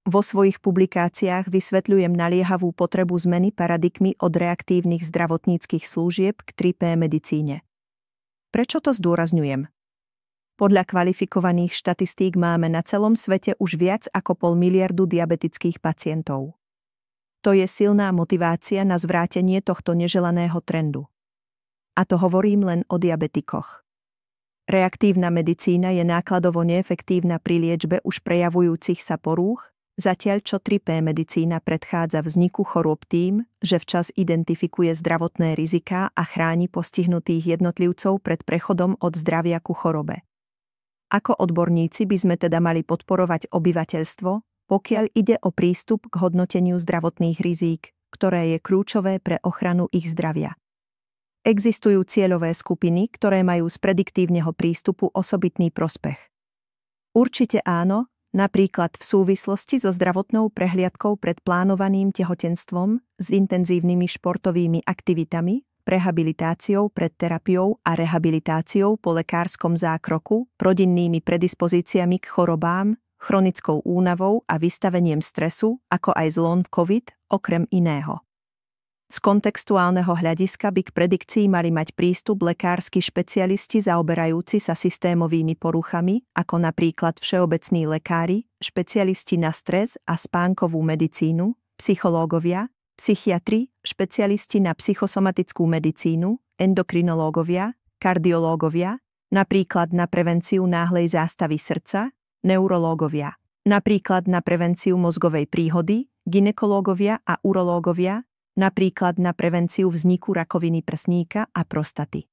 Vo svojich publikáciách vysvetľujem naliehavú potrebu zmeny paradigmy od reaktívnych zdravotníckych služieb k 3P medicíne. Prečo to zdôrazňujem? Podľa kvalifikovaných štatistík máme na celom svete už viac ako 500 miliardu diabetických pacientov. To je silná motivácia na zvrátenie tohto neželaného trendu. A to hovorím len o diabetikoch. Reaktívna medicína je nákladovo neefektívna pri liečbe už prejavujúcich sa porúch, zatiaľ čo 3P medicína predchádza vzniku chorôb tým, že včas identifikuje zdravotné riziká a chráni postihnutých jednotlivcov pred prechodom od zdravia ku chorobe. Ako odborníci by sme teda mali podporovať obyvateľstvo, pokiaľ ide o prístup k hodnoteniu zdravotných rizík, ktoré je kľúčové pre ochranu ich zdravia. Existujú cieľové skupiny, ktoré majú z prediktívneho prístupu osobitný prospech. Určite áno, napríklad v súvislosti so zdravotnou prehliadkou pred plánovaným tehotenstvom, s intenzívnymi športovými aktivitami, rehabilitáciou pred terapiou a rehabilitáciou po lekárskom zákroku, rodinnými predispozíciami k chorobám, chronickou únavou a vystavením stresu, ako aj zlom COVID, okrem iného. Z kontextuálneho hľadiska by k predikcii mali mať prístup lekársky špecialisti zaoberajúci sa systémovými poruchami, ako napríklad všeobecní lekári, špecialisti na stres a spánkovú medicínu, psychológovia, psychiatri, špecialisti na psychosomatickú medicínu, endokrinológovia, kardiológovia, napríklad na prevenciu náhlej zástavy srdca, neurológovia, napríklad na prevenciu mozgovej príhody, gynekológovia a urológovia, napríklad na prevenciu vzniku rakoviny prsníka a prostaty.